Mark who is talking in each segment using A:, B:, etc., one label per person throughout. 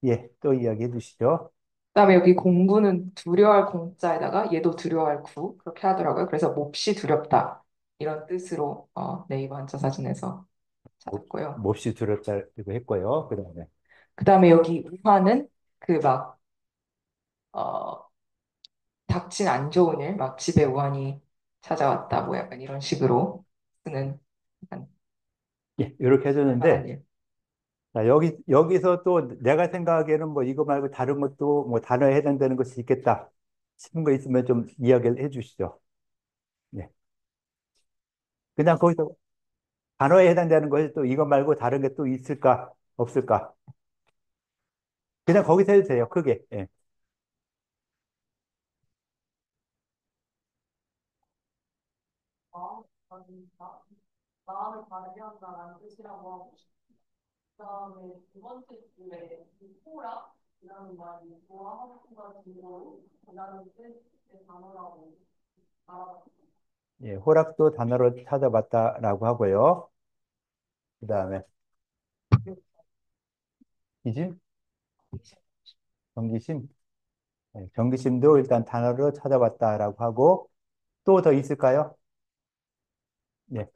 A: 예, 또 이야기해 주시죠.
B: 그다음에 여기 공부는 두려워할 공자에다가 얘도 두려워할 구 그렇게 하더라고요. 그래서 몹시 두렵다 이런 뜻으로 네이버 한자 사전에서 찾았고요.
A: 몹시 두렵다고 했고요. 그다음에
B: 그다음에 여기 우화는 그 막 닥친 안 좋은 일, 막 집에 우환이 찾아왔다 뭐 약간 이런 식으로 쓰는 약간
A: 예, 이렇게
B: 할만한
A: 해줬는데
B: 일.
A: 자, 여기서 또 내가 생각하기에는 뭐 이거 말고 다른 것도 뭐 단어에 해당되는 것이 있겠다 싶은 거 있으면 좀 이야기를 해 주시죠. 예. 그냥 거기서 단어에 해당되는 것이 또 이거 말고 다른 게 또 있을까? 없을까? 그냥 거기서 해도 돼요. 크게. 예.
B: 마음을 바르게 한다라는 뜻이라고 하고 그다음에 두 번째 줄에 호라라는 말이 좋아하는 중국어로 라는 뜻의 단어라고 알아봤어요.
A: 예, 호락도 단어로 찾아봤다라고 하고요. 그다음에 기심, 경기심, 예, 경기심도 일단 단어로 찾아봤다라고 하고 또 더 있을까요? 예.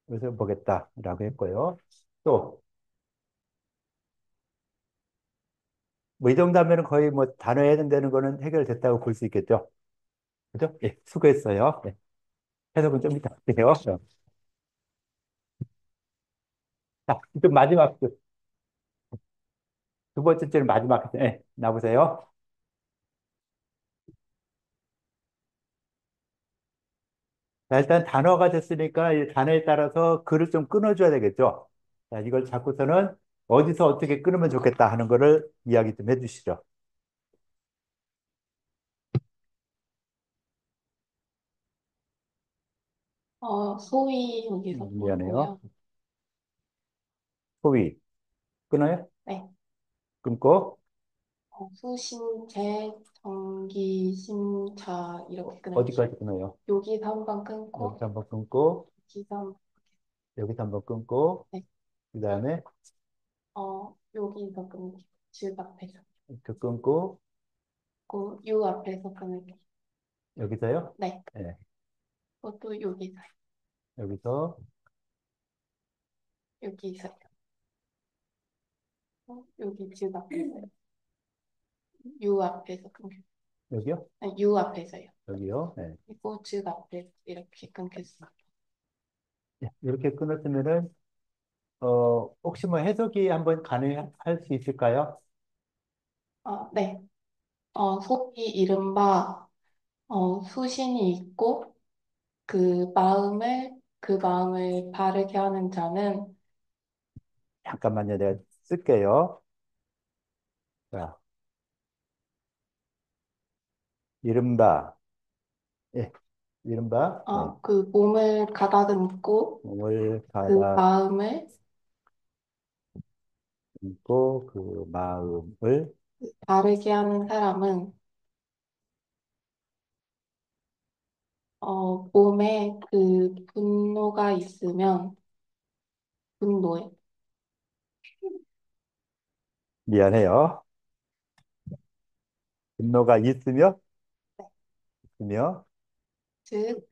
A: 그래서 보겠다라고 했고요. 또 뭐 이 정도 하면 거의 뭐 단어에 해당되는 거는 해결됐다고 볼 수 있겠죠. 그죠? 예, 수고했어요. 예, 해석은 좀 이따 할게요. 자, 좀 마지막, 두 번째 줄 마지막, 예, 나보세요. 자, 일단 단어가 됐으니까 이 단어에 따라서 글을 좀 끊어줘야 되겠죠. 자, 이걸 잡고서는 어디서 어떻게 끊으면 좋겠다 하는 거를 이야기 좀 해주시죠.
B: 소위 여기서
A: 미안해요.
B: 끊고요.
A: 소위, 끊어요?
B: 네.
A: 끊고,
B: 수신제, 정기, 심차 이렇게 끊을게요.
A: 어디까지 끊어요?
B: 여기서 한 번 끊고
A: 여기서 한번 끊고,
B: 여기서
A: 여기서 한번 끊고,
B: 네.
A: 그 다음에
B: 여기서 끊을게요. 즉 앞에서.
A: 이렇게 끊고,
B: 그 유 앞에서 끊을게요.
A: 여기서요?
B: 네.
A: 예,
B: 그것도 여기서
A: 여기서,
B: 여기서 여기 즉 앞에서 유 앞에서 끊겨.
A: 여기요?
B: 아니, 유 앞에서요.
A: 여기요? 예.
B: 그리고 즉 앞에 이렇게 끊겼어.
A: 예, 이렇게 끊었으면은, 혹시 뭐 해석이 한번 가능할 수 있을까요?
B: 네. 속이 이른바 수신이 있고 그 마음을 바르게 하는 자는
A: 잠깐만요. 내가 쓸게요. 자, 이른바, 예, 이른바, 예,
B: 그 몸을 가다듬고
A: 몸을
B: 그 마음을
A: 가다듬고 그 마음을
B: 바르게 하는 사람은 몸에 그 분노가 있으면 분노에
A: 미안해요. 분노가 있으며,
B: 즉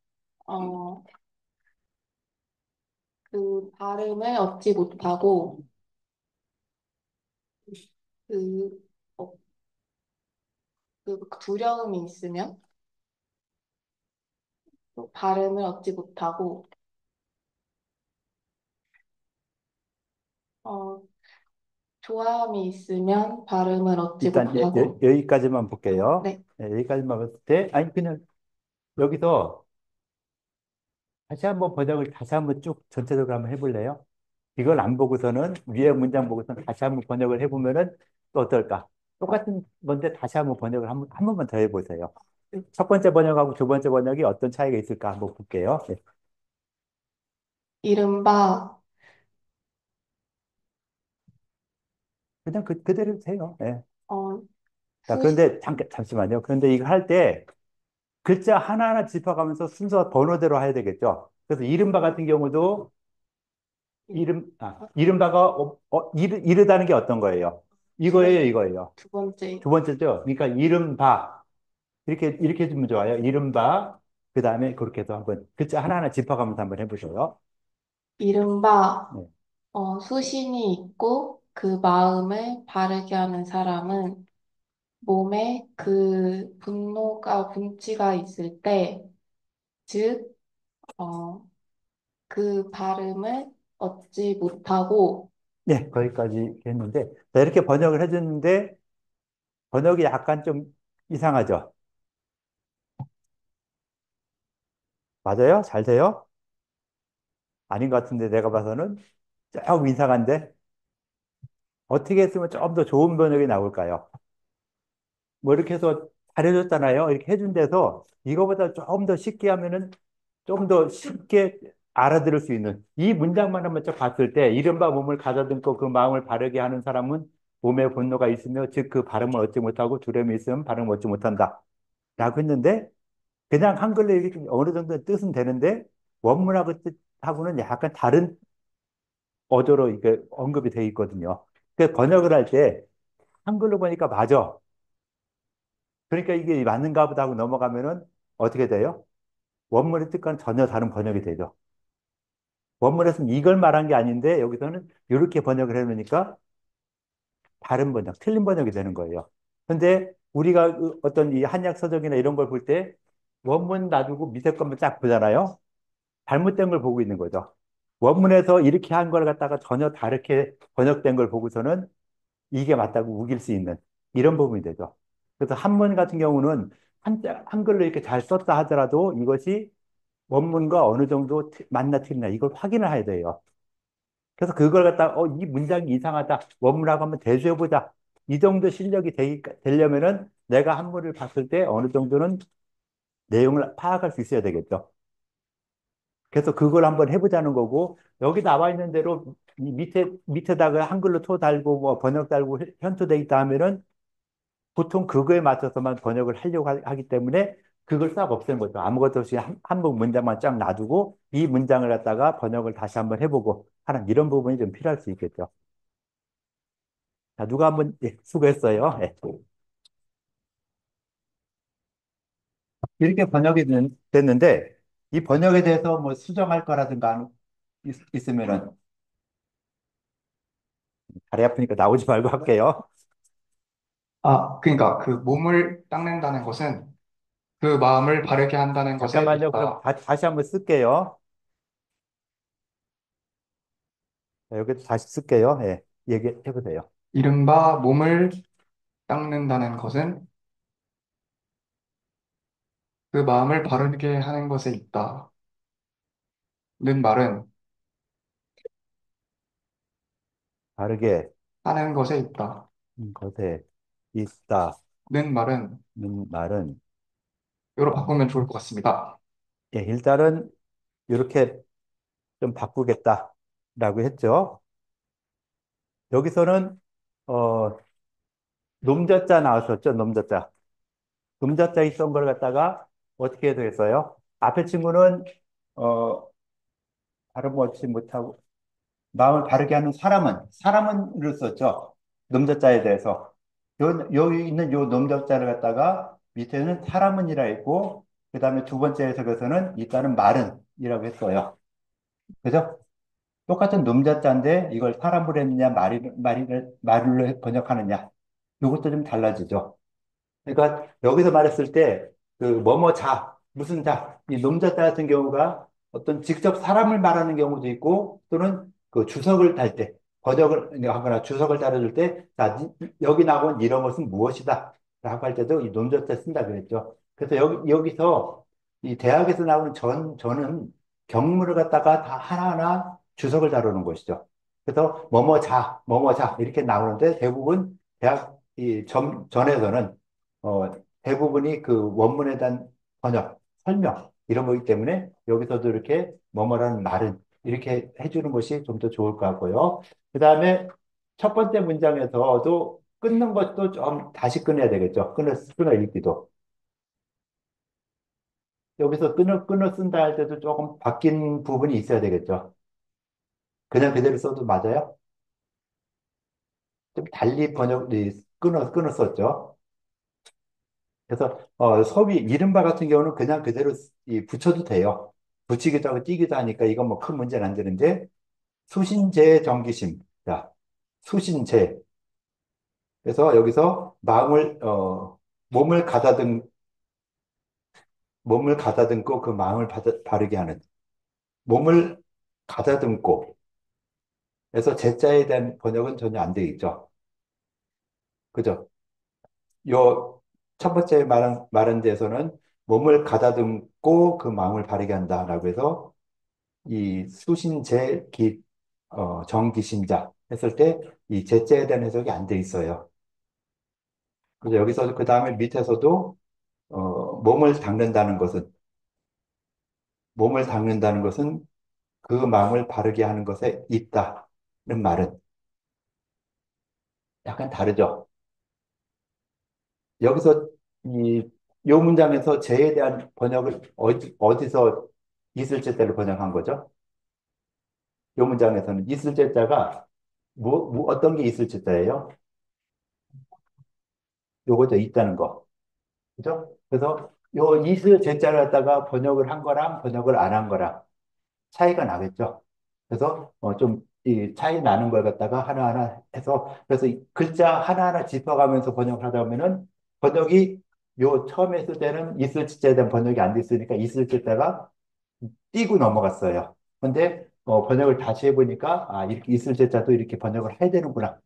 B: 그 발음을 얻지 못하고 그, 어, 그 두려움이 있으면 또 발음을 얻지 못하고 어, 좋아함이 있으면 발음을 얻지
A: 일단
B: 못하고
A: 여기까지만 볼게요.
B: 네.
A: 예, 여기까지만 봤을 때, 아니, 그냥 여기서 다시 한번 번역을 다시 한번 쭉 전체적으로 한번 해볼래요? 이걸 안 보고서는 위에 문장 보고서는 다시 한번 번역을 해보면은 또 어떨까? 똑같은 건데 다시 한번 번역을 한 번만 더 해보세요. 첫 번째 번역하고 두 번째 번역이 어떤 차이가 있을까 한번 볼게요. 네.
B: 이른바
A: 그냥 그대로 해요. 네. 자,
B: 수시
A: 그런데 잠시만요. 그런데 이거 할 때 글자 하나하나 짚어가면서 순서 번호대로 해야 되겠죠. 그래서 이른바 같은 경우도 이른바가 이르다는 게 어떤 거예요? 이거예요, 이거예요.
C: 두 번째,
A: 두 번째죠. 그러니까 이른바 이렇게 해주면 좋아요. 이른바 그 다음에 그렇게 해서 한번 글자 하나하나 짚어가면서 한번 해보셔요.
C: 이른바
A: 네.
C: 수신이 있고 그 마음을 바르게 하는 사람은 몸에 그 분치가 있을 때, 즉, 어, 그 발음을 얻지 못하고,
A: 네, 거기까지 했는데 자, 이렇게 번역을 해줬는데 번역이 약간 좀 이상하죠. 맞아요? 잘 돼요? 아닌 것 같은데 내가 봐서는 조금 이상한데 어떻게 했으면 좀 더 좋은 번역이 나올까요? 뭐 이렇게 해서 잘해줬잖아요. 이렇게 해준 데서 이거보다 조금 더 쉽게 하면은 좀 더 쉽게 알아들을 수 있는 이 문장만 한번 쭉 봤을 때 이른바 몸을 가다듬고 그 마음을 바르게 하는 사람은 몸에 분노가 있으며 즉 그 발음을 얻지 못하고 두려움이 있으면 발음을 얻지 못한다 라고 했는데 그냥 한글로 이렇게 어느 정도 뜻은 되는데 원문하고 뜻하고는 약간 다른 어조로 이게 언급이 돼 있거든요. 그 번역을 할 때 한글로 보니까 맞아. 그러니까 이게 맞는가 보다 하고 넘어가면은 어떻게 돼요? 원문의 뜻과는 전혀 다른 번역이 되죠. 원문에서는 이걸 말한 게 아닌데 여기서는 이렇게 번역을 해놓으니까 다른 번역, 틀린 번역이 되는 거예요. 근데 우리가 어떤 이 한약 서적이나 이런 걸 볼 때 원문 놔두고 밑에 것만 쫙 보잖아요. 잘못된 걸 보고 있는 거죠. 원문에서 이렇게 한 걸 갖다가 전혀 다르게 번역된 걸 보고서는 이게 맞다고 우길 수 있는 이런 부분이 되죠. 그래서 한문 같은 경우는 한글로 이렇게 잘 썼다 하더라도 이것이 원문과 어느 정도 맞나 틀리나 이걸 확인을 해야 돼요. 그래서 그걸 갖다 이 문장이 이상하다. 원문하고 한번 대조해보자. 이 정도 실력이 되려면은 내가 한문을 봤을 때 어느 정도는 내용을 파악할 수 있어야 되겠죠. 그래서 그걸 한번 해보자는 거고 여기 나와 있는 대로 이 밑에다가 한글로 토 달고 뭐 번역 달고 현토돼 있다 하면은 보통 그거에 맞춰서만 번역을 하려고 하기 때문에 그걸 싹 없애는 거죠. 아무것도 없이 한국 문장만 쫙 놔두고 이 문장을 갖다가 번역을 다시 한번 해보고 하는 이런 부분이 좀 필요할 수 있겠죠. 자, 누가 한번 예, 수고했어요. 예. 이렇게 됐는데 이 번역에 대해서 뭐 수정할 거라든가 있으면은 다리 아프니까 나오지 말고 할게요.
D: 그러니까 그 몸을 닦는다는 것은 그 마음을 바르게 한다는 것에
A: 잠깐만요. 그럼
D: 있다.
A: 다시 한번 쓸게요. 자, 여기 다시 쓸게요. 예. 얘기해 보세요.
D: 이른바 몸을 닦는다는 것은 그 마음을 바르게 하는 것에 있다. 는 말은
A: 바르게
D: 하는 것에 있다.
A: 것에 있다는
D: 는 말은
A: 말은
D: 이로 바꾸면 좋을 것 같습니다.
A: 예, 일단은 이렇게 좀 바꾸겠다라고 했죠. 여기서는 어, 놈자자 나왔었죠. 놈자자. 놈자자 있던 걸 갖다가 어떻게 해서 했어요? 앞에 친구는 어, 발음 얻지 못하고 마음을 바르게 하는 사람은을 썼죠. 놈자자에 대해서. 여기 있는 요 놈자자를 갖다가 밑에는 사람은이라 했고 그다음에 두 번째 해석에서는 일단은 말은이라고 했어요. 그죠? 똑같은 놈자자인데 이걸 사람으로 했느냐 말로 번역하느냐 이것도 좀 달라지죠. 그러니까 여기서 말했을 때 그 뭐뭐 자 무슨 자 이 놈자자 같은 경우가 어떤 직접 사람을 말하는 경우도 있고 또는 그 주석을 달 때 번역을 하거나 주석을 따라줄 때 자, 여기 나온 이런 것은 무엇이다 라고 할 때도 이 놈자자 쓴다 그랬죠. 그래서 여기서 이 대학에서 나오는 저는 경문을 갖다가 다 하나하나 주석을 다루는 것이죠. 그래서 뭐뭐 자 이렇게 나오는데 대부분 대학 이 전에서는 대부분이 그 원문에 대한 번역, 설명, 이런 거기 때문에 여기서도 이렇게 뭐뭐라는 말은 이렇게 해주는 것이 좀 더 좋을 것 같고요. 그 다음에 첫 번째 문장에서도 끊는 것도 좀 다시 끊어야 되겠죠. 끊어 읽기도. 여기서 끊어 쓴다 할 때도 조금 바뀐 부분이 있어야 되겠죠. 그냥 그대로 써도 맞아요? 좀 달리 끊어 썼죠. 그래서 소위 이른바 같은 경우는 그냥 그대로 붙여도 돼요. 붙이기도 하고 띄기도 하니까 이건 뭐 큰 문제는 안 되는데 수신제 정기심. 자, 수신제. 그래서 여기서 몸을 몸을 가다듬고 그 마음을 바르게 하는 몸을 가다듬고. 그래서 제자에 대한 번역은 전혀 안 되어 있죠. 그죠? 요 첫 번째 말한 데에서는 몸을 가다듬고 그 마음을 바르게 한다라고 해서 이 수신제 정기신자 했을 때 이 제자에 대한 해석이 안 돼 있어요. 그래서 여기서 그 다음에 밑에서도 몸을 닦는다는 것은 그 마음을 바르게 하는 것에 있다는 말은 약간 다르죠. 여기서 요 문장에서 죄에 대한 번역을 어디서 있을지 때로 번역한 거죠? 요 문장에서는 있을지 자가 어떤 게 있을지 자예요? 요거죠, 있다는 거. 그죠? 그래서 요 있을 제자를 갖다가 번역을 한 거랑 번역을 안 한 거랑 차이가 나겠죠. 그래서 좀 이 차이 나는 걸 갖다가 하나하나 해서 그래서 이 글자 하나하나 짚어가면서 번역을 하다 보면은 번역이 요 처음에 했을 때는 있을 지자에 대한 번역이 안 됐으니까 있을 지자가 띄고 넘어갔어요. 근데 번역을 다시 해보니까 아 이렇게 있을 지자도 이렇게 번역을 해야 되는구나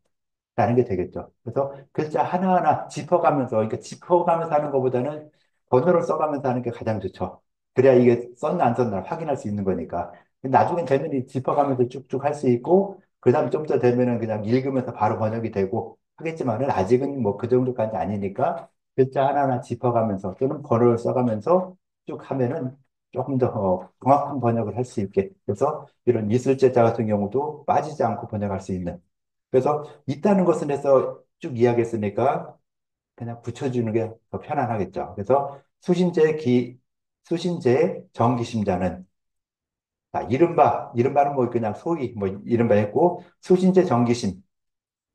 A: 라는 게 되겠죠. 그래서 글자 하나하나 짚어가면서, 그러니까 짚어가면서 하는 것보다는 번호를 써가면서 하는 게 가장 좋죠. 그래야 이게 썼나 안 썼나 확인할 수 있는 거니까. 나중에 되면 이 짚어가면서 쭉쭉 할 수 있고, 그 다음 좀 더 되면은 그냥 읽으면서 바로 번역이 되고 하겠지만은 아직은 뭐 그 정도까지 아니니까 글자 하나하나 짚어가면서 또는 번호를 써가면서 쭉 하면은 조금 더 정확한 번역을 할 수 있게. 그래서 이런 이슬제자 같은 경우도 빠지지 않고 번역할 수 있는 그래서 있다는 것은 해서 쭉 이야기했으니까 그냥 붙여주는 게 더 편안하겠죠. 그래서 수신제 정기심자는 이른바는 뭐 그냥 소위 뭐 이른바 했고 수신제 정기심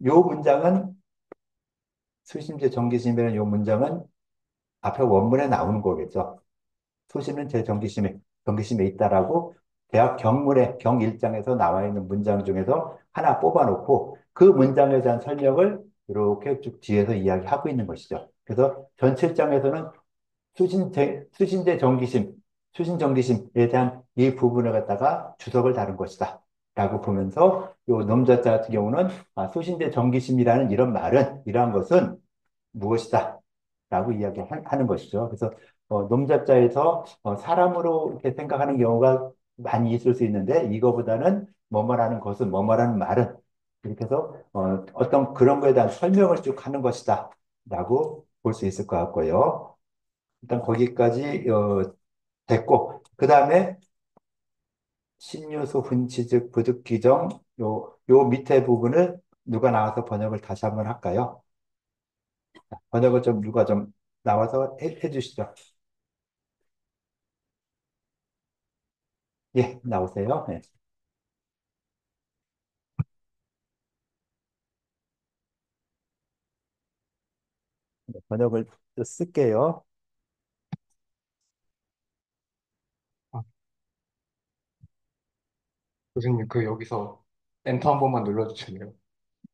A: 요 문장은 수신제 정기심이라는 요 문장은 앞에 원문에 나오는 거겠죠. 수시는 제 경기심에 있다라고 대학 경문의 경일장에서 나와 있는 문장 중에서 하나 뽑아놓고 그 문장에 대한 설명을 이렇게 쭉 뒤에서 이야기하고 있는 것이죠. 그래서 전체 장에서는 수신제 정기심, 수신 정기심에 대한 이 부분을 갖다가 주석을 다룬 것이다. 라고 보면서 요 nom자자 같은 경우는 수신제 정기심이라는 이러한 것은 무엇이다. 라고 이야기하는 것이죠. 그래서 놈잡자에서 사람으로 이렇게 생각하는 경우가 많이 있을 수 있는데 이거보다는 뭐뭐라는 것은 뭐뭐라는 말은 이렇게 해서 어떤 그런 거에 대한 설명을 쭉 하는 것이다. 라고 볼 수 있을 것 같고요. 일단 거기까지 됐고 그 다음에 신유소 훈치즉 부득기정 요 밑에 부분을 누가 나와서 번역을 다시 한번 할까요? 번역을 좀 누가 좀 나와서 해주시죠. 예, 나오세요. 네. 번역을 또 쓸게요.
D: 아, 교수님, 그 여기서 엔터 한 번만 눌러주실래요?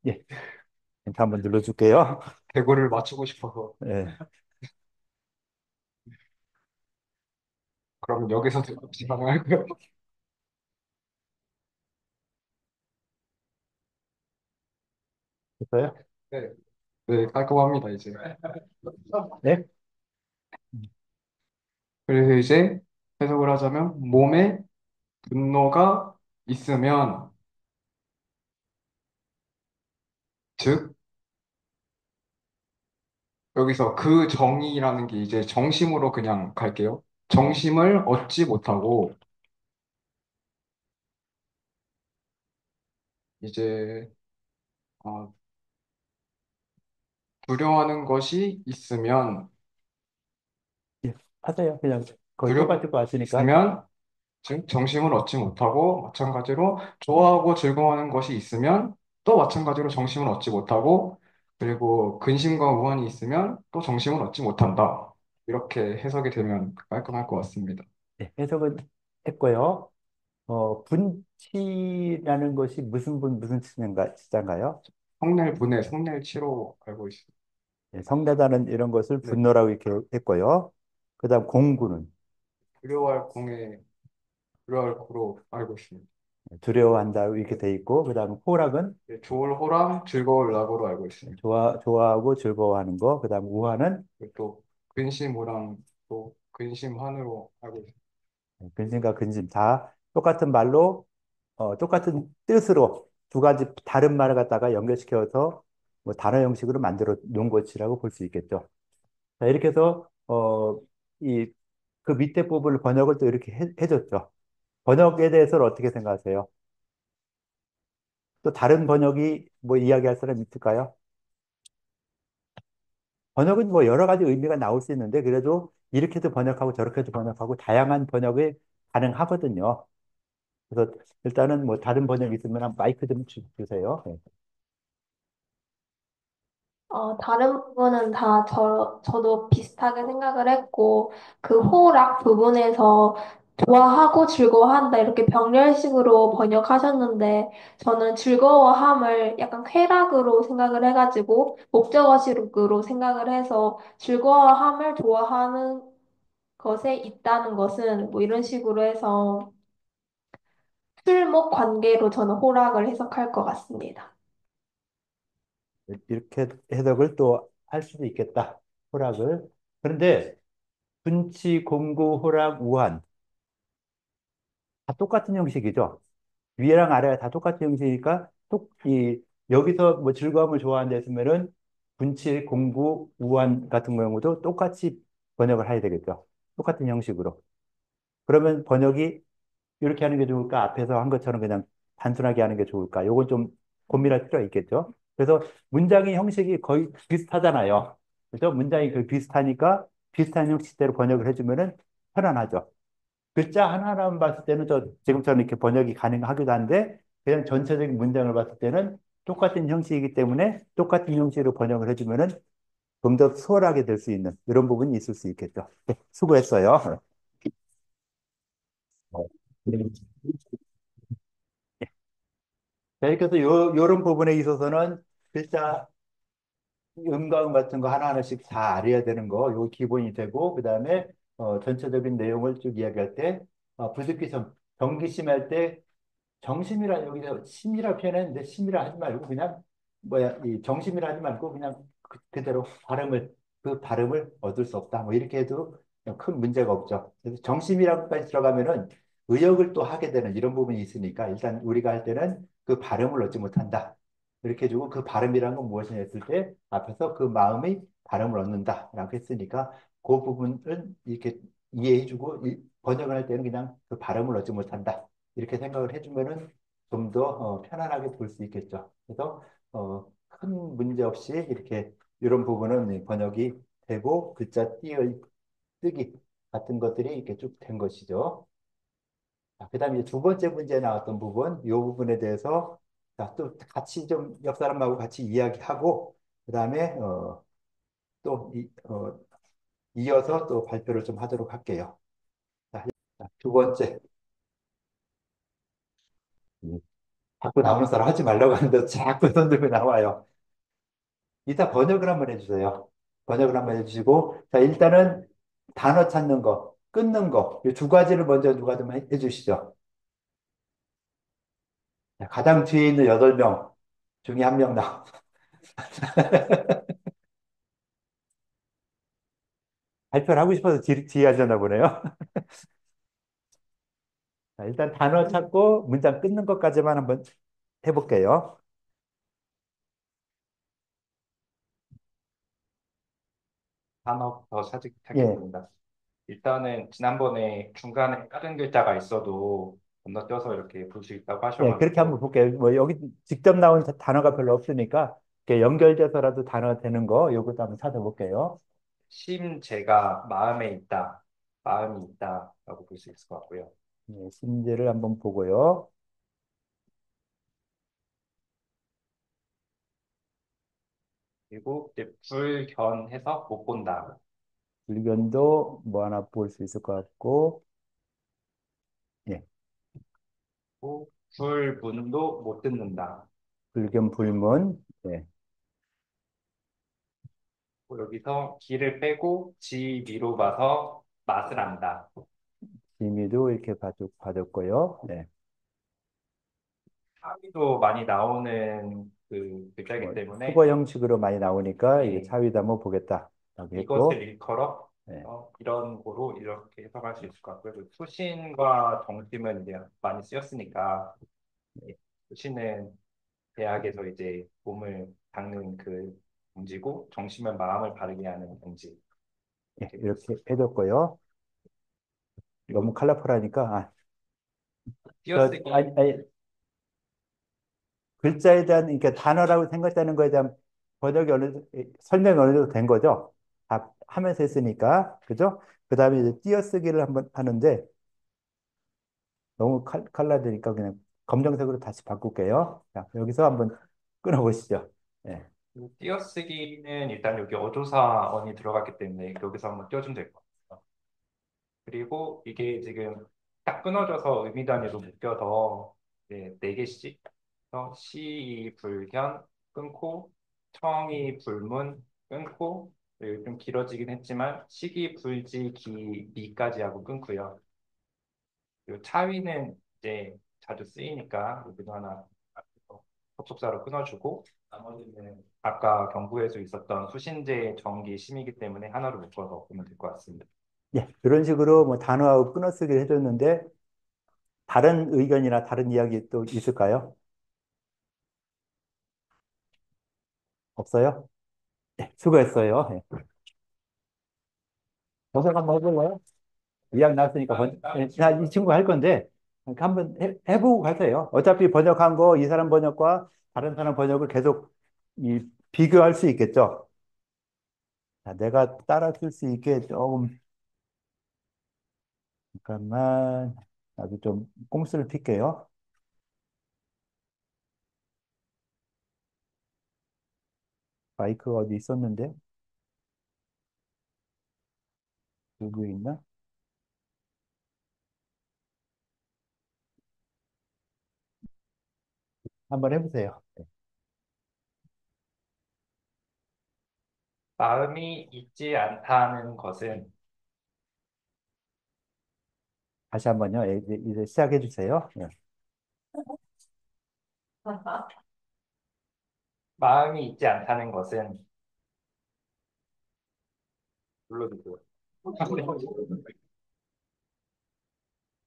A: 예, 엔터 한번 눌러줄게요.
D: 대구를 맞추고 싶어서.
A: 예,
D: 그럼 여기서 진행할까요?
A: 됐어요?
D: 네, 네, 깔끔합니다, 이제.
A: 네?
D: 그래서 이제 해석을 하자면, 몸에 분노가 있으면, 즉, 여기서 그 정의라는 게 이제 정심으로 그냥 갈게요. 정심을 얻지 못하고, 이제, 어, 두려워하는 것이 있으면,
A: 예, 하세요. 그냥 거의
D: 두렵
A: 똑같을 것 같으니까.
D: 있으면 즉 정심을 얻지 못하고 마찬가지로 좋아하고 즐거워하는 것이 있으면 또 마찬가지로 정심을 얻지 못하고 그리고 근심과 우환이 있으면 또 정심을 얻지 못한다. 이렇게 해석이 되면 깔끔할 것 같습니다.
A: 네, 해석은 했고요. 분치라는 것이 무슨 치자인가요?
D: 성낼 분해, 성낼 치로 알고 있습니다.
A: 네, 성내다는 이런 것을
D: 네.
A: 분노라고 이렇게 했고요. 그다음 공구는
D: 두려워할 공에 두려워할 구로 알고 있습니다.
A: 두려워한다 이렇게 돼 있고, 그다음 호락은
D: 네, 좋을 호랑 즐거울 낙으로 알고 있습니다.
A: 좋아하고 즐거워하는 거. 그다음 우화는
D: 그리고 또 근심우랑 또 근심환으로 알고 있습니다.
A: 근심과 근심 다 똑같은 말로 똑같은 뜻으로 두 가지 다른 말을 갖다가 연결시켜서 뭐 단어 형식으로 만들어 놓은 것이라고 볼 수 있겠죠. 자, 이렇게 해서 이 그 밑에 부분을 번역을 또 이렇게 해줬죠. 번역에 대해서는 어떻게 생각하세요? 또 다른 번역이 뭐 이야기할 사람 있을까요? 번역은 뭐 여러 가지 의미가 나올 수 있는데 그래도 이렇게도 번역하고 저렇게도 번역하고 다양한 번역이 가능하거든요. 그래서 일단은 뭐 다른 번역 있으면 마이크 좀 주세요. 네.
C: 다른 부분은 다 저도 비슷하게 생각을 했고, 그 호락 부분에서 좋아하고 즐거워한다 이렇게 병렬식으로 번역하셨는데, 저는 즐거워함을 약간 쾌락으로 생각을 해가지고, 목적어식으로 생각을 해서 즐거워함을 좋아하는 것에 있다는 것은 뭐 이런 식으로 해서 술목 관계로 저는 호락을 해석할 것 같습니다.
A: 이렇게 해석을 또 할 수도 있겠다. 호락을. 그런데 분치, 공구, 호락, 우한 다 똑같은 형식이죠. 위에랑 아래가 다 똑같은 형식이니까 여기서 뭐 즐거움을 좋아한다 했으면은 분치, 공구, 우한 같은 경우도 똑같이 번역을 해야 되겠죠. 똑같은 형식으로. 그러면 번역이 이렇게 하는 게 좋을까? 앞에서 한 것처럼 그냥 단순하게 하는 게 좋을까? 요건 좀 고민할 필요가 있겠죠. 그래서 문장의 형식이 거의 비슷하잖아요. 그죠? 문장이 거의 비슷하니까 비슷한 형식대로 번역을 해주면은 편안하죠. 글자 하나만 봤을 때는 지금처럼 이렇게 번역이 가능하기도 한데 그냥 전체적인 문장을 봤을 때는 똑같은 형식이기 때문에 똑같은 형식으로 번역을 해주면은 좀 더 수월하게 될 수 있는 이런 부분이 있을 수 있겠죠. 네, 수고했어요. 네. 자, 이렇게 해서 요런 부분에 있어서는 글자 음감 같은 거 하나하나씩 다 알아야 되는 거, 요 기본이 되고, 그 다음에 전체적인 내용을 쭉 이야기할 때, 부득이 경기심할 때 정심이라 여기서 심이라 표현했는데 심이라 하지 말고 그냥 뭐야 이 정심이라 하지 말고 그냥 그대로 그 발음을 얻을 수 없다. 뭐 이렇게 해도 큰 문제가 없죠. 그래서 정심이라고까지 들어가면은 의역을 또 하게 되는 이런 부분이 있으니까 일단 우리가 할 때는 그 발음을 얻지 못한다. 이렇게 해주고 그 발음이란 건 무엇이냐 했을 때 앞에서 그 마음이 발음을 얻는다라고 했으니까 그 부분을 이렇게 이해해주고 번역을 할 때는 그냥 그 발음을 얻지 못한다. 이렇게 생각을 해주면은 좀 더 편안하게 볼 수 있겠죠. 그래서 큰 문제 없이 이렇게 이런 부분은 번역이 되고 글자 뜨기 같은 것들이 이렇게 쭉 된 것이죠. 그다음에 이제 두 번째 문제에 나왔던 부분, 이 부분에 대해서 자, 또 같이 좀 옆 사람하고 같이 이야기하고 그다음에 또 이어서 또 발표를 좀 하도록 할게요. 두 번째. 자꾸 나오는 사람 하지 말라고 하는데 자꾸 손 들고 나와요. 이따 번역을 한번 해주세요. 번역을 한번 해주시고, 자, 일단은 단어 찾는 거, 끊는 거, 이 두 가지를 먼저 누가 좀 해주시죠. 자, 가장 뒤에 있는 8명 중에 한 명 나. 발표를 하고 싶어서 뒤에 앉았나 보네요. 자, 일단 단어 찾고 문장 끊는 것까지만 한번 해볼게요.
E: 단어부터
A: 예,
E: 찾겠습니다. 일단은 지난번에 중간에 다른 글자가 있어도 건너뛰어서 이렇게 볼 수 있다고
A: 예, 그렇게 한번
E: 하셔가지고
A: 볼게요. 뭐 여기 직접 나온 단어가 별로 없으니까 이렇게 연결돼서라도 단어 되는 거, 요것도 한번 찾아볼게요.
E: 심재가 마음에 있다. 마음이 있다라고 볼 수 있을 것 같고요.
A: 네, 심지를 한번 보고요.
E: 그리고 이제 불견해서 못 본다.
A: 불견도 뭐 하나 볼 수 있을 것 같고, 예,
E: 그리고 불문도 못 듣는다.
A: 불견, 불문, 예,
E: 그리고 여기서 기를 빼고 지 위로 봐서 맛을 안다.
A: 지미도 이렇게 봐줬고요. 네,
E: 차이도 많이 나오는 그 글자이기
A: 뭐
E: 때문에
A: 수거 형식으로 많이 나오니까 이게
E: 예,
A: 차위도 한번 보겠다. 라고
E: 이것을
A: 했고,
E: 일컬어
A: 네,
E: 이런 거로 이렇게 해석할 수 있을 것 같고요. 그리고 수신과 정심은 이제 많이 쓰였으니까 예, 수신은 대학에서 이제 몸을 닦는 그 경지고 정심은 마음을 바르게 하는 경지.
A: 예,
E: 이렇게
A: 이렇게 해줬고요. 너무
E: 그리고
A: 컬러풀하니까,
E: 띄어쓰기
A: 아니, 글자에 대한, 그러니까 단어라고 생각되는 거에 대한 번역이 설명이 어느 정도 된 거죠. 다 하면서 했으니까. 그죠? 그 다음에 이제 띄어쓰기를 한번 하는데, 너무 칼라드니까 그냥 검정색으로 다시 바꿀게요. 자, 여기서 한번 끊어보시죠. 예.
E: 띄어쓰기는 일단 여기 어조사원이 들어갔기 때문에 여기서 한번 띄워주면 될 것 같아요. 그리고 이게 지금 딱 끊어져서 의미 단위로 묶여서 이제 네 개씩 시, 불견 끊고 청이 불문 끊고 그리고 좀 길어지긴 했지만 시기 불지 기 미까지 하고 끊고요. 그리고 차위는 이제 자주 쓰이니까 여기도 하나 접속사로 끊어주고 나머지는 아까 경구에서 있었던 수신제 정기 심이기 때문에 하나로 묶어서 보면 될 것 같습니다.
A: 예, 그런 식으로 뭐 단어하고 끊어쓰기를 해줬는데, 다른 의견이나 다른 이야기 또 있을까요? 없어요? 예, 수고했어요. 예. 도색 한번 해볼래요? 이야기 나왔으니까 이 친구 할 건데 한번 해보고 가세요. 어차피 번역한 거 이 사람 번역과 다른 사람 번역을 계속 비교할 수 있겠죠. 자, 내가 따라 쓸 수 있게 조금 잠깐만 나도 좀 꼼수를 필게요. 마이크가 어디 있었는데 여기 있나? 한번 해보세요. 네.
E: 마음이 있지 않다는 것은
A: 다시 한번요. 이제 시작해 주세요. 네.
E: 마음이 있지 않다는 것은 불러주세요.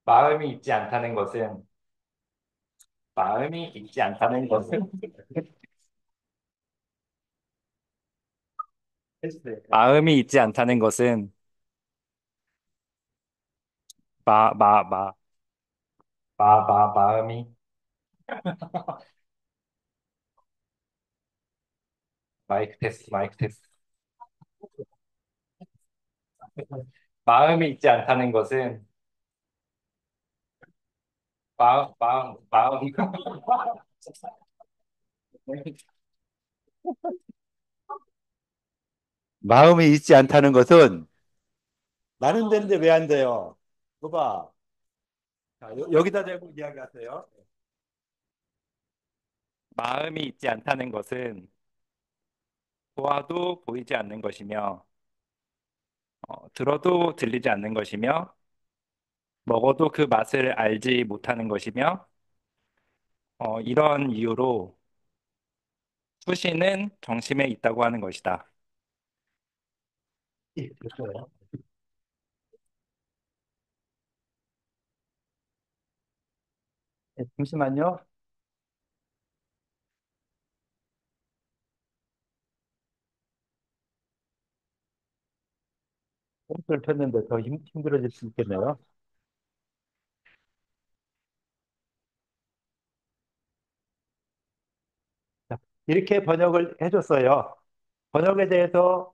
E: 마음이 있지 않다는 것은 마음이 있지 않다는 것은 마음이 있지 않다는 것은 마음이 마이크 테스트 마음이 있지 않다는 것은 마음
A: 마음이 있지 않다는 것은 나는 되는데 왜 안 돼요? 그거 봐. 자, 여기다 대고 이야기하세요.
E: 마음이 있지 않다는 것은 보아도 보이지 않는 것이며 들어도 들리지 않는 것이며 먹어도 그 맛을 알지 못하는 것이며 이런 이유로 수시는 정심에 있다고 하는 것이다.
A: 예, 됐어요. 예, 잠시만요. 홈플 폈는데 더 힘들어질 수 있겠네요. 자, 이렇게 번역을 해줬어요. 번역에 대해서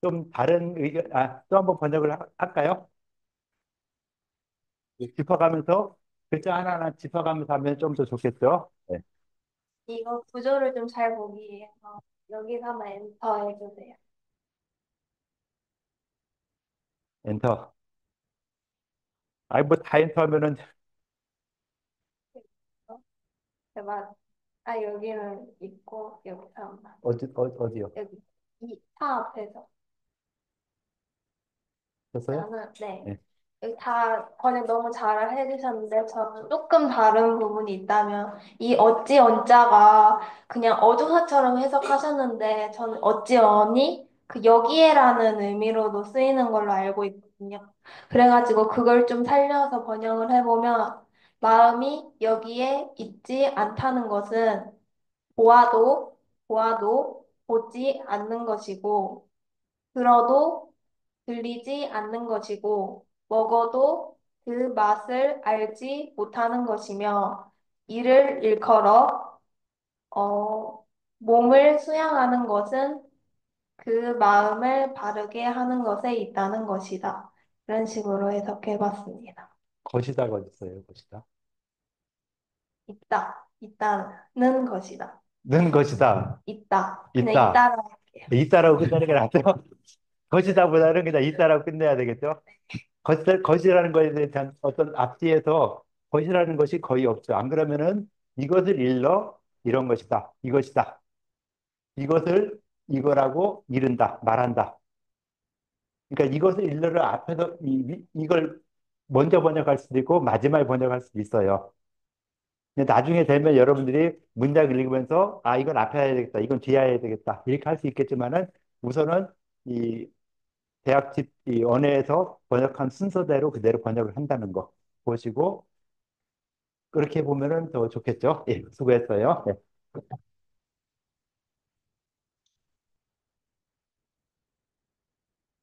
A: 좀 다른 의견, 또 한번 번역을 할까요? 짚어가면서 글자 하나하나 짚어가면서 하면 좀 더 좋겠죠? 네.
C: 이거 구조를 좀 잘 보기 위해서 여기서 한번 엔터 해주세요.
A: 엔터. 아니 뭐 다 엔터 하면은
C: 대박. 아, 여기는 있고, 여기 잠깐만.
A: 어디요?
C: 여기 이 차 앞에서.
A: 됐어요?
C: 저는, 네.
A: 네.
C: 여기 다 번역 너무 잘 해주셨는데, 저는 조금 다른 부분이 있다면, 이 어찌 언자가 그냥 어조사처럼 해석하셨는데, 저는 어찌 언이 그 여기에라는 의미로도 쓰이는 걸로 알고 있거든요. 그래가지고 그걸 좀 살려서 번역을 해보면, 마음이 여기에 있지 않다는 것은 보아도 보지 않는 것이고, 들어도 들리지 않는 것이고, 먹어도 그 맛을 알지 못하는 것이며, 이를 일컬어, 몸을 수양하는 것은 그 마음을 바르게 하는 것에 있다는 것이다. 이런 식으로 해석해 봤습니다.
A: 것이다가 어딨어요? 것이다.
C: 있다는 것이다.
A: 는 것이다.
C: 그냥
A: 있다.
C: 있다라 할게요.
A: 있다라고 끝내는 게 낫죠? 것이다보다는 그냥 있다라고 끝내야 되겠죠? 것이라는 것에 대한 어떤 앞뒤에서 것이라는 것이 거의 없죠. 안 그러면은 이것을 일러 이런 것이다. 이것이다. 이것을 이거라고 이른다. 말한다. 그러니까 이것을 일러를 앞에서 이걸 먼저 번역할 수도 있고 마지막에 번역할 수도 있어요. 근데 나중에 되면 여러분들이 문장을 읽으면서 아 이건 앞에 해야 되겠다. 이건 뒤에 해야 되겠다. 이렇게 할 수 있겠지만은 우선은 이 대학집 이 언어에서 번역한 순서대로 그대로 번역을 한다는 거 보시고 그렇게 보면은 더 좋겠죠. 예, 수고했어요. 네.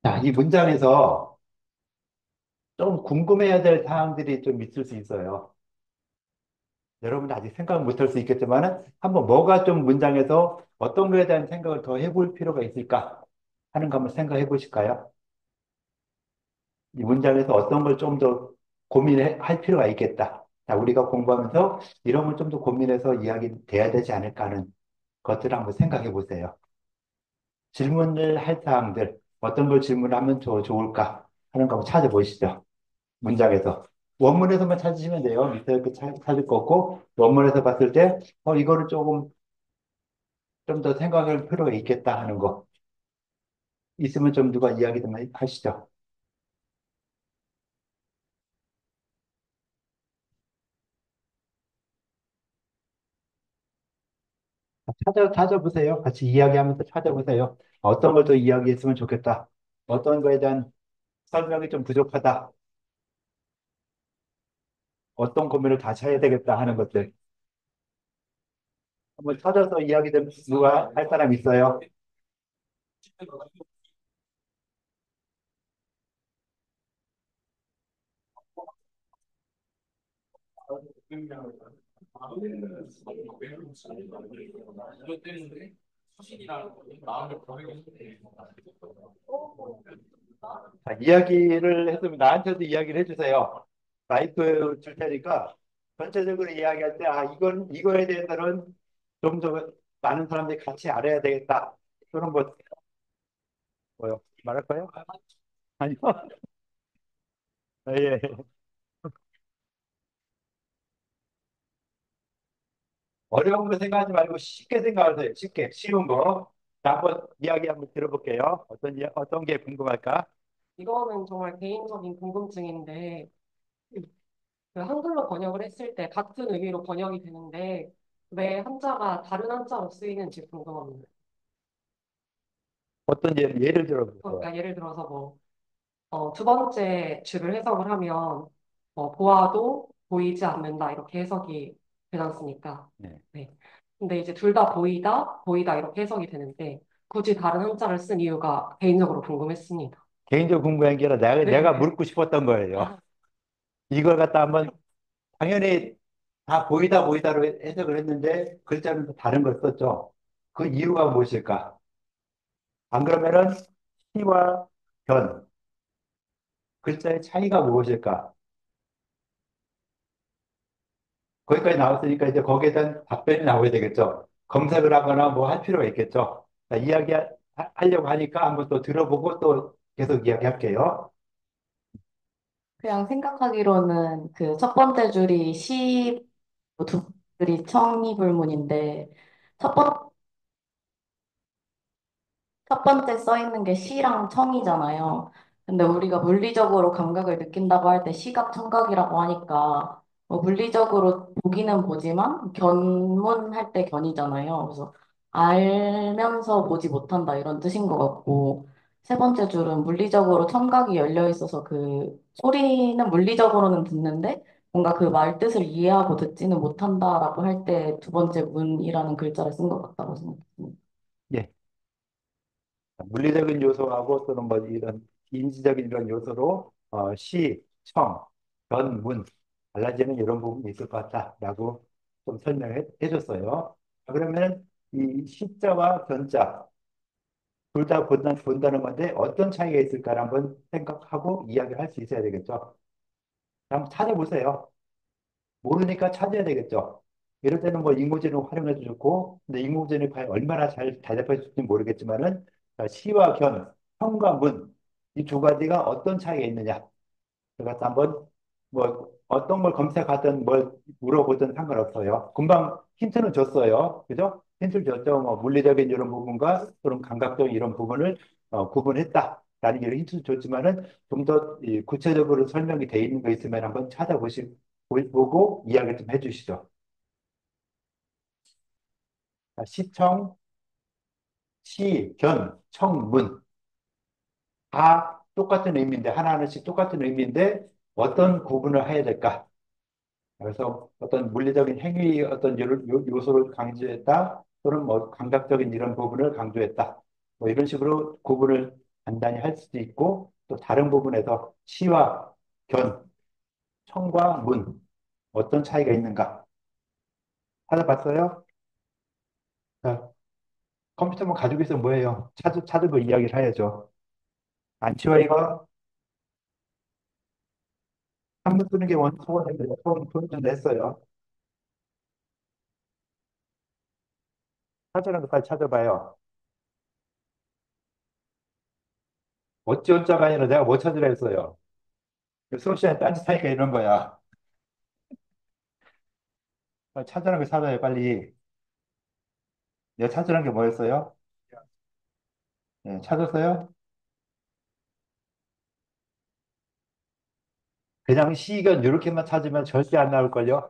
A: 자, 이 문장에서 좀 궁금해야 될 사항들이 좀 있을 수 있어요. 여러분 아직 생각 못 할 수 있겠지만은 한번 뭐가 좀 문장에서 어떤 거에 대한 생각을 더 해볼 필요가 있을까 하는 거 한번 생각해 보실까요? 이 문장에서 어떤 걸 좀 더 고민할 필요가 있겠다. 자, 우리가 공부하면서 이런 걸 좀 더 고민해서 이야기 돼야 되지 않을까 하는 것들을 한번 생각해 보세요. 질문을 할 사항들, 어떤 걸 질문하면 더 좋을까 하는 거 한번 찾아보시죠. 문장에서. 원문에서만 찾으시면 돼요. 밑에 이렇게 찾을 거고, 원문에서 봤을 때, 이거를 조금 좀 더 생각할 필요가 있겠다 하는 거. 있으면 좀 누가 이야기 좀 하시죠. 찾아보세요. 같이 이야기하면서 찾아보세요. 어떤 걸 더 이야기했으면 좋겠다. 어떤 거에 대한 설명이 좀 부족하다. 어떤 고민을 다시 해야 되겠다 하는 것들. 한번 찾아서 이야기 좀 누가 할 사람 있어요? 자, 이야기를 했으면 나한테도 이야기를 해주세요. 마이크 줄 테니까 전체적으로 이야기할 때, 이거에 대해서는 좀 더 많은 사람들이 같이 알아야 되겠다. 그런 거, 뭐요? 말할 거예요? 아니요. 예. 어려운 거 생각하지 말고 쉽게 생각하세요. 쉽게, 쉬운 거. 자, 한번 이야기 한번 들어볼게요. 어떤 게 궁금할까?
F: 이거는 정말 개인적인 궁금증인데, 그 한글로 번역을 했을 때 같은 의미로 번역이 되는데, 왜 한자가 다른 한자로 쓰이는지 궁금합니다.
A: 어떤 예를 들어보세요.
F: 그러니까 예를 들어서 두 번째 줄을 해석을 하면, 보아도 보이지 않는다, 이렇게 해석이 되지 않습니까?
A: 네.
F: 네. 근데 이제 둘 다 보이다, 이렇게 해석이 되는데, 굳이 다른 한자를 쓴 이유가 개인적으로 궁금했습니다.
A: 개인적으로 궁금한 게 아니라 내가
F: 네.
A: 묻고 싶었던 거예요.
F: 아,
A: 이걸 갖다 한번 당연히 다 보이다로 해석을 했는데 글자는 또 다른 걸 썼죠. 그 이유가 무엇일까? 안 그러면은 시와 견, 글자의 차이가 무엇일까? 거기까지 나왔으니까 이제 거기에 대한 답변이 나와야 되겠죠. 검색을 하거나 뭐 할 필요가 있겠죠. 자, 하려고 하니까 한번 또 들어보고 또 계속 이야기할게요.
G: 그냥 생각하기로는 그 첫 번째 줄이 두 줄이 청이불문인데 첫 번, 첫 번째 써 있는 게 시랑 청이잖아요. 근데 우리가 물리적으로 감각을 느낀다고 할 때 시각, 청각이라고 하니까 뭐 물리적으로 보기는 보지만 견문할 때 견이잖아요. 그래서 알면서 보지 못한다 이런 뜻인 것 같고 세 번째 줄은 물리적으로 청각이 열려 있어서 그 소리는 물리적으로는 듣는데 뭔가 그 말 뜻을 이해하고 듣지는 못한다라고 할 때 두 번째 문이라는 글자를 쓴 것 같다고 생각했습니다.
A: 예. 물리적인 요소하고 또는 뭐 이런 인지적인 이런 요소로 시, 청, 견, 문 달라지는 이런 부분이 있을 것 같다라고 좀 설명해 줬어요. 그러면 이 시자와 견자 둘 다 본다는 건데 어떤 차이가 있을까를 한번 생각하고 이야기할 수 있어야 되겠죠. 한번 찾아보세요. 모르니까 찾아야 되겠죠. 이럴 때는 뭐 인공지능 활용해도 좋고, 근데 인공지능이 과연 얼마나 잘 대답해 줄지 모르겠지만은, 자, 시와 견, 형과 문, 이 두 가지가 어떤 차이가 있느냐. 그래서 한번 뭐 어떤 걸 검색하든 뭘 물어보든 상관없어요. 금방 힌트는 줬어요. 그죠? 힌트를 줬죠. 뭐 물리적인 이런 부분과 또는 감각적인 이런 부분을 구분했다라는 게 힌트를 줬지만은 좀 더 구체적으로 설명이 돼 있는 거 있으면 한번 보고 이야기 좀 해주시죠. 자, 시청, 견, 청, 문. 다 똑같은 의미인데, 하나하나씩 똑같은 의미인데, 어떤 구분을 해야 될까? 그래서 어떤 물리적인 행위 어떤 요소를 강조했다 또는 뭐 감각적인 이런 부분을 강조했다 뭐 이런 식으로 구분을 간단히 할 수도 있고 또 다른 부분에서 시와 견, 청과 문 어떤 차이가 있는가 찾아봤어요? 자, 컴퓨터만 가지고 있으면 뭐예요? 찾은 거 이야기를 해야죠. 안 치워 이거? 한번 쓰는 게 소원인데 소원 냈어요. 찾으라는 거 빨리 찾아봐요. 어찌 어쩌가 아니라 내가 뭐 찾으라 했어요. 수업 시간에 딴짓하니까 이런 거야. 찾으라는 거 찾아요, 빨리. 내가 찾으라는 게 뭐였어요? 네, 찾았어요? 그냥 시견 이렇게만 찾으면 절대 안 나올걸요?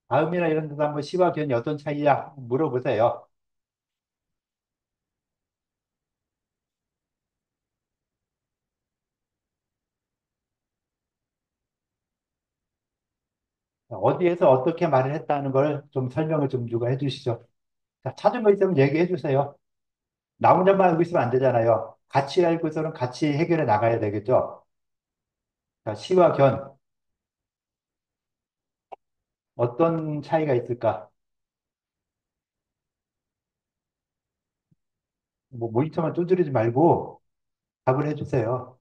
A: 다음이나 이런 데서 한번 시와 견이 어떤 차이야? 물어보세요. 어디에서 어떻게 말을 했다는 걸 좀 설명을 좀 주고 해주시죠. 자, 찾은 거 있으면 얘기해 주세요. 나 혼자만 알고 있으면 안 되잖아요. 같이 알고서는 같이 해결해 나가야 되겠죠? 자, 시와 견, 어떤 차이가 있을까? 뭐 모니터만 두드리지 말고 답을 해주세요.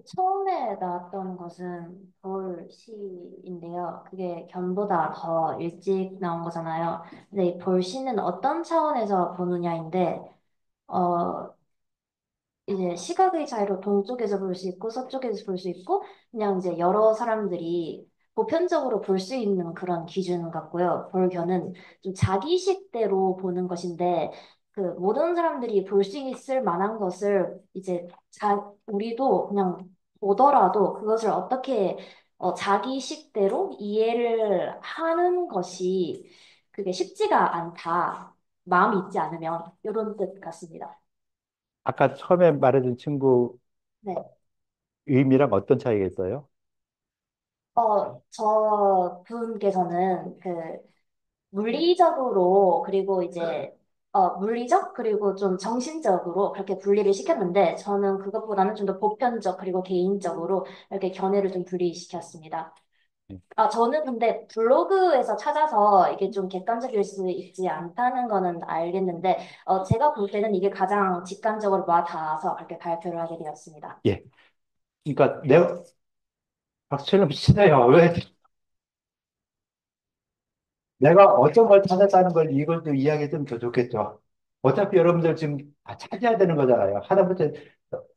C: 처음에 나왔던 것은 볼시인데요. 그게 견보다 더 일찍 나온 거잖아요. 근데 이 볼시는 어떤 차원에서 보느냐인데, 어, 이제 시각의 차이로 동쪽에서 볼 수 있고 서쪽에서 볼 수 있고 그냥 이제 여러 사람들이 보편적으로 볼 수 있는 그런 기준 같고요. 볼견은 좀 자기식대로 보는 것인데 그 모든 사람들이 볼 수 있을 만한 것을 이제 우리도 그냥 보더라도 그것을 어떻게 자기식대로 이해를 하는 것이 그게 쉽지가 않다. 마음이 있지 않으면 이런 뜻 같습니다.
A: 아까 처음에 말해준 친구
C: 네.
A: 의미랑 어떤 차이가 있어요?
C: 저 분께서는 그 물리적으로 그리고 이제 물리적 그리고 좀 정신적으로 그렇게 분리를 시켰는데 저는 그것보다는 좀 더 보편적 그리고 개인적으로 이렇게 견해를 좀 분리시켰습니다. 저는 근데 블로그에서 찾아서 이게 좀 객관적일 수 있지 않다는 거는 알겠는데, 제가 볼 때는 이게 가장 직관적으로 와 닿아서 그렇게 발표를 하게 되었습니다.
A: 예. 그러니까 내가 박수처럼 치네요. 왜 내가 어떤 걸 찾았다는 걸 이걸 좀 이야기해 주면 더 좋겠죠. 어차피 여러분들 지금 다 찾아야 되는 거잖아요. 하다못해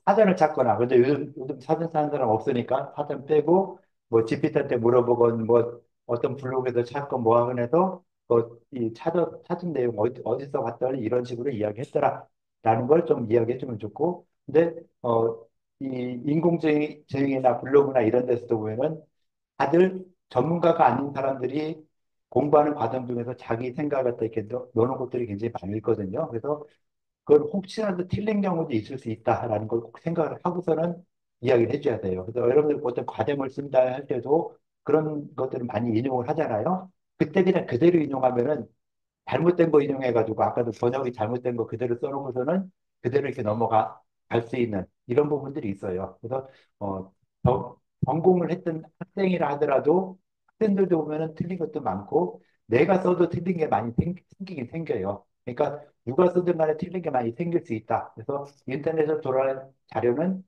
A: 사전을 찾거나. 근데 요즘 사전 찾는 사람 없으니까 사전 빼고 뭐 GPT한테 물어보건 뭐 어떤 블로그에서 찾건 뭐 하건 해서 이 찾은 내용 어디서 봤더니 이런 식으로 이야기했더라. 라는 걸 좀 이야기해 주면 좋고. 근데 이 인공지능이나 블로그나 이런 데서도 보면은 다들 전문가가 아닌 사람들이 공부하는 과정 중에서 자기 생각을 갖다 이렇게 넣는 것들이 굉장히 많이 있거든요. 그래서 그걸 혹시라도 틀린 경우도 있을 수 있다라는 걸 꼭 생각을 하고서는 이야기를 해줘야 돼요. 그래서 여러분들 어떤 과정을 쓴다 할 때도 그런 것들을 많이 인용을 하잖아요. 그때 그냥 그대로 인용하면은 잘못된 거 인용해가지고 아까도 번역이 잘못된 거 그대로 써놓고서는 그대로 이렇게 갈 수 있는 이런 부분들이 있어요. 그래서 어, 전공을 했던 학생이라 하더라도 학생들도 보면은 틀린 것도 많고 내가 써도 틀린 게 많이 생기긴 생겨요. 그러니까 누가 쓰든 간에 틀린 게 많이 생길 수 있다. 그래서 인터넷에서 돌아온 자료는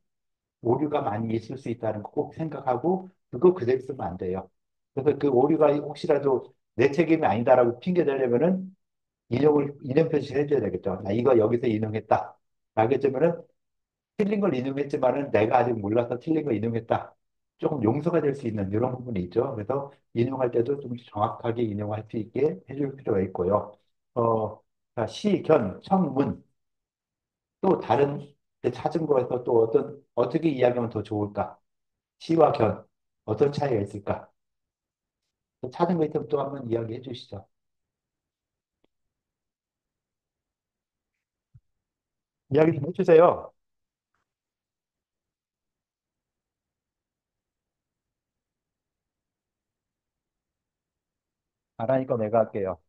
A: 오류가 많이 있을 수 있다는 거 꼭 생각하고 그거 그대로 쓰면 안 돼요. 그래서 그 오류가 혹시라도 내 책임이 아니다라고 핑계 대려면은 인용 표시를 해줘야 되겠죠. 나 이거 여기서 인용했다. 라게 되면은 틀린 걸 인용했지만은 내가 아직 몰라서 틀린 걸 인용했다. 조금 용서가 될 수 있는 이런 부분이 있죠. 그래서 인용할 때도 좀 정확하게 인용할 수 있게 해줄 필요가 있고요. 자, 시, 견, 청문 또 다른 찾은 거에서 또 어떻게 이야기하면 더 좋을까? 시와 견 어떤 차이가 있을까? 또 찾은 거 있으면 또 한번 이야기해 주시죠. 이야기 좀 해주세요. 안 하니까 내가 할게요.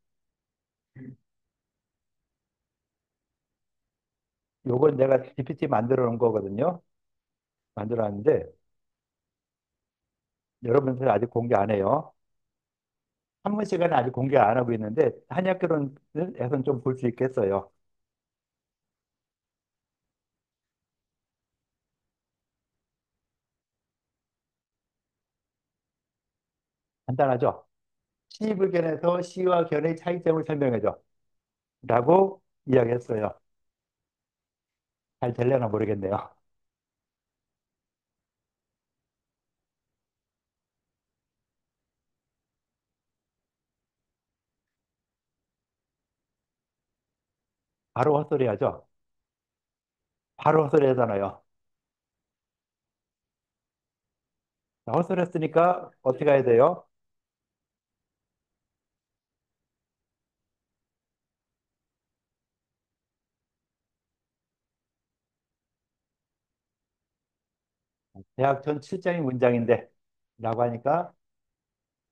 A: 요건 내가 GPT 만들어 놓은 거거든요. 만들어 놨는데 여러분들 아직 공개 안 해요. 한문 시간에 아직 공개 안 하고 있는데 한약결혼에서는 좀 볼 수 있겠어요. 간단하죠? 시불견에서 시와 견의 차이점을 설명해줘. 라고 이야기했어요. 잘 되려나 모르겠네요. 바로 헛소리 하죠? 바로 헛소리 하잖아요. 자, 헛소리 했으니까 어떻게 해야 돼요? 대학 전 출장인 문장인데 라고 하니까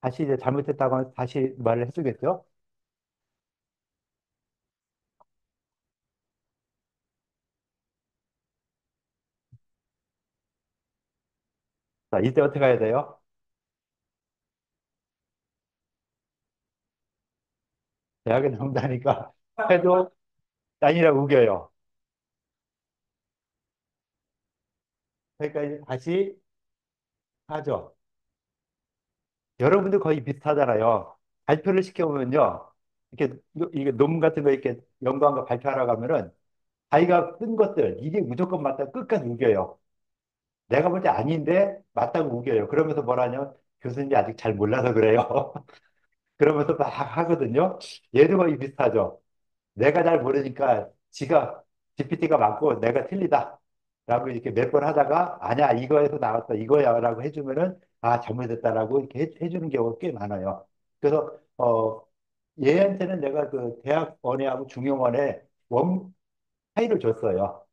A: 다시 이제 잘못했다고 하면 다시 말을 해주겠죠? 자, 이때 어떻게 해야 돼요? 대학에 나온다니까 해도 아니라 우겨요. 그러니까 이제 다시 하죠. 여러분도 거의 비슷하잖아요. 발표를 시켜보면요. 이게 논문 같은 거 이렇게 연구한 거 발표하러 가면은 자기가 쓴 것들, 이게 무조건 맞다 끝까지 우겨요. 내가 볼 때 아닌데 맞다고 우겨요. 그러면서 뭐라냐? 교수님이 아직 잘 몰라서 그래요. 그러면서 막 하거든요. 얘도 거의 비슷하죠. 내가 잘 모르니까 GPT가 맞고 내가 틀리다. 라고 이렇게 몇 번 하다가 아니야, 이거에서 나왔어. 이거야. 라고 해주면은 아, 잘못했다라고 이렇게 해주는 경우가 꽤 많아요. 그래서, 얘한테는 내가 그 대학원에하고 중용원에 파일을 줬어요.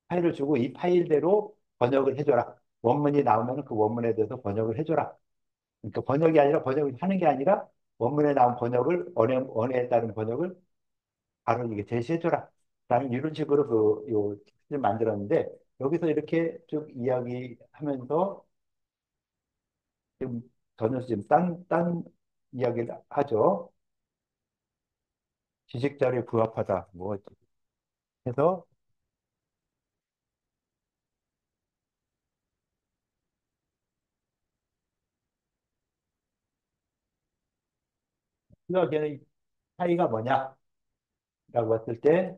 A: 파일을 주고 이 파일대로 번역을 해줘라. 원문이 나오면 그 원문에 대해서 번역을 해줘라. 그러니까 번역을 하는 게 아니라 원문에 나온 번역을 언어에 따른 번역을 바로 이게 제시해줘라. 라는 이런 식으로 요 텍스트를 만들었는데 여기서 이렇게 쭉 이야기하면서 전혀 지금 딴 이야기를 하죠. 지식자료에 부합하다. 뭐 해서 시각의 차이가 뭐냐라고 봤을 때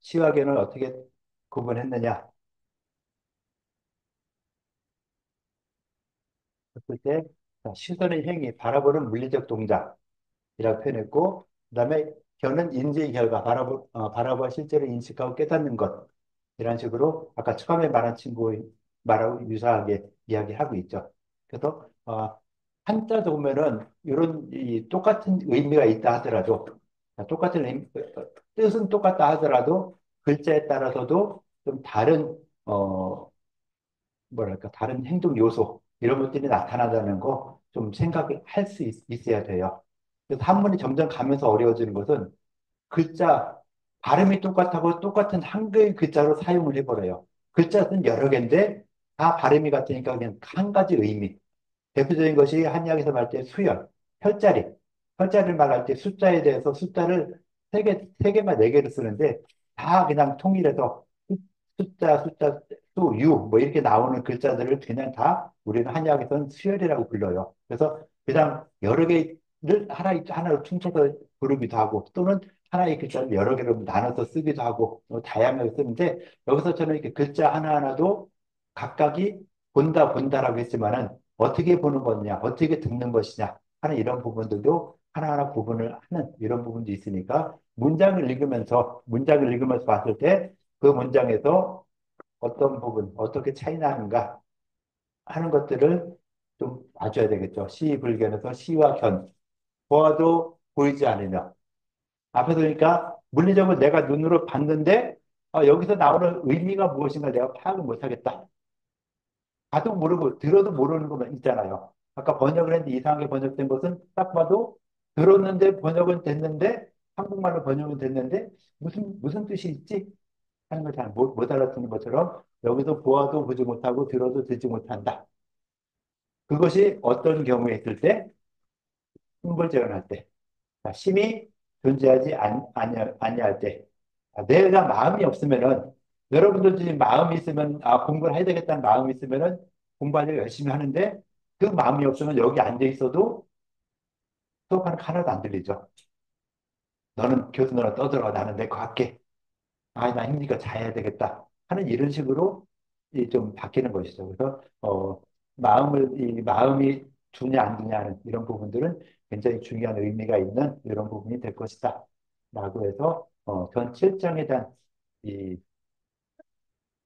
A: 시각에는 어떻게 구분했느냐 했을 때 자, 시선의 행위, 바라보는 물리적 동작 이라고 표현했고, 그다음에 견은 인지의 결과, 바라보아 실제로 인식하고 깨닫는 것. 이런 식으로 아까 처음에 말한 친구 말하고 유사하게 이야기하고 있죠. 그래서 한자도 보면은 이런 똑같은 의미가 있다 하더라도 똑같은 뜻은 똑같다 하더라도 글자에 따라서도 좀 다른 뭐랄까 다른 행동 요소 이런 것들이 나타나다는 거 좀 생각할 수 있어야 돼요. 그래서 한문이 점점 가면서 어려워지는 것은 글자 발음이 똑같고 똑같은 한글 글자로 사용을 해버려요. 글자는 여러 개인데 다 발음이 같으니까 그냥 한 가지 의미. 대표적인 것이 한의학에서 말할 때 수열, 혈자리. 혈자리를 말할 때 숫자에 대해서 숫자를 세 개만 네 개를 쓰는데 다 그냥 통일해서 숫자, 유, 뭐 이렇게 나오는 글자들을 그냥 다 우리는 한의학에서는 수열이라고 불러요. 그래서 그냥 여러 개를 하나로 퉁쳐서 부르기도 하고 또는 하나의 글자를 여러 개로 나눠서 쓰기도 하고 다양하게 쓰는데 여기서 저는 이렇게 글자 하나하나도 각각이 본다라고 했지만은 어떻게 보는 거냐, 어떻게 듣는 것이냐 하는 이런 부분들도 하나하나 구분을 하는 이런 부분도 있으니까 문장을 읽으면서 봤을 때 그 문장에서 어떤 부분, 어떻게 차이 나는가 하는 것들을 좀 봐줘야 되겠죠. 시불견에서 시와 견, 보아도 보이지 않으며. 앞에서 그러니까 물리적으로 내가 눈으로 봤는데 여기서 나오는 의미가 무엇인가 내가 파악을 못하겠다. 봐도 모르고 들어도 모르는 것만 있잖아요. 아까 번역을 했는데 이상하게 번역된 것은 딱 봐도 들었는데 번역은 됐는데 한국말로 번역은 됐는데 무슨 뜻이 있지? 하는 걸 잘 못 알아듣는 것처럼 여기서 보아도 보지 못하고 들어도 듣지 못한다. 그것이 어떤 경우에 있을 때 흥벌재현할 때 자, 심이 존재하지 아니할 때 내가 마음이 없으면은 여러분들 지금 마음이 있으면 공부를 해야 되겠다는 마음이 있으면은 공부하려고 열심히 하는데 그 마음이 없으면 여기 앉아 있어도 수업하는 거 하나도 안 들리죠. 너는 교수 너랑 떠들어 나는 내 거 할게. 나 힘드니까 자야 되겠다 하는 이런 식으로 좀 바뀌는 것이죠. 그래서 이 마음이 주냐 안 주냐 하는 이런 부분들은 굉장히 중요한 의미가 있는 이런 부분이 될 것이다. 라고 해서 전 7장에 대한 이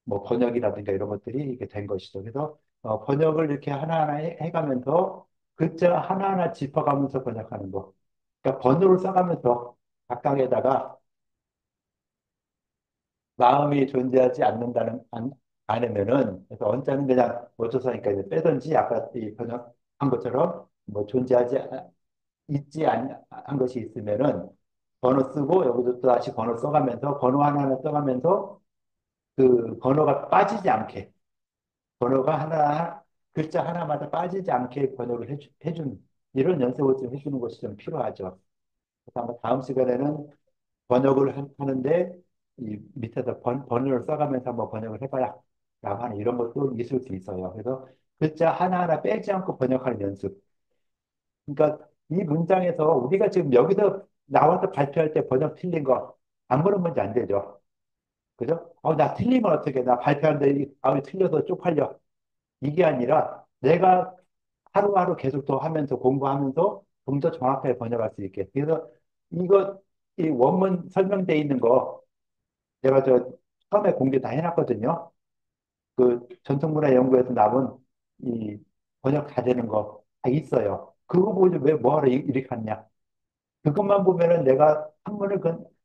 A: 뭐 번역이라든가 이런 것들이 이렇게 된 것이죠. 그래서 번역을 이렇게 하나하나 해가면서 글자 하나하나 짚어가면서 번역하는 거. 그러니까 번호를 써가면서 각각에다가 마음이 존재하지 않으면은 그래서 원자는 그냥 어쩌서니까 이제 빼든지 아까 이 번역한 것처럼 뭐 있지 한 것이 있으면은 번호 쓰고 여기도 또 다시 번호 써가면서 번호 하나하나 써가면서 그 번호가 빠지지 않게 번호가 글자 하나마다 빠지지 않게 번역을 해주는 이런 연습을 좀 해주는 것이 좀 필요하죠. 그래서 아마 다음 시간에는 번역을 하는데 이 밑에서 번호를 써가면서 한번 번역을 해봐야 라고 하는 이런 것도 있을 수 있어요. 그래서 글자 하나하나 빼지 않고 번역하는 연습. 그러니까 이 문장에서 우리가 지금 여기서 나와서 발표할 때 번역 틀린 거 아무런 문제 안 되죠. 그죠? 나 틀리면 어떻게, 나 발표하는데 틀려서 쪽팔려. 이게 아니라 내가 하루하루 계속 더 하면서 공부하면서 좀 더 정확하게 번역할 수 있게. 그래서 이 원문 설명돼 있는 거 제가 처음에 공개 다 해놨거든요. 그 전통문화연구에서 나온 이 번역 다 되는 거 다 있어요. 그거 보고 왜 뭐하러 이렇게 하냐. 그것만 보면은 내가 한문을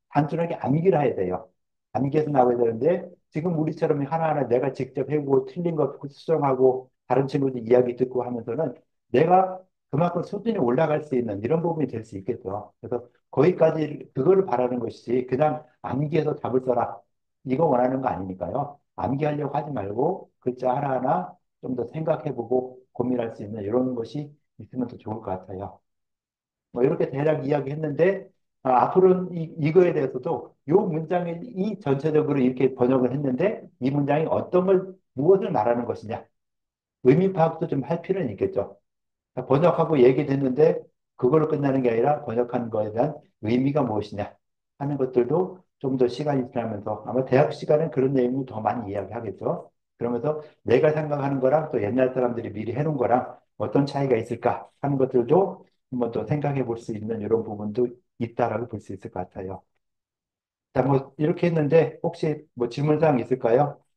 A: 단순하게 암기를 해야 돼요. 암기해서 나와야 되는데 지금 우리처럼 하나하나 내가 직접 해보고 틀린 거 수정하고 다른 친구들 이야기 듣고 하면서는 내가 그만큼 수준이 올라갈 수 있는 이런 부분이 될 수 있겠죠. 그래서 거기까지 그거를 바라는 것이지 그냥 암기해서 답을 써라. 이거 원하는 거 아니니까요. 암기하려고 하지 말고 글자 하나하나 좀 더 생각해보고 고민할 수 있는 이런 것이 있으면 더 좋을 것 같아요. 뭐 이렇게 대략 이야기했는데 앞으로는 이거에 대해서도 이 문장이 이 전체적으로 이렇게 번역을 했는데 이 문장이 어떤 걸 무엇을 말하는 것이냐 의미 파악도 좀 할 필요는 있겠죠. 번역하고 얘기됐는데 그걸로 끝나는 게 아니라 번역하는 거에 대한 의미가 무엇이냐 하는 것들도 좀 더 시간이 지나면서 아마 대학 시간은 그런 내용을 더 많이 이야기하겠죠. 그러면서 내가 생각하는 거랑 또 옛날 사람들이 미리 해놓은 거랑 어떤 차이가 있을까 하는 것들도 한번 더 생각해 볼 수 있는 이런 부분도 있다라고 볼 수 있을 것 같아요. 자, 뭐 이렇게 했는데 혹시 뭐 질문사항 있을까요?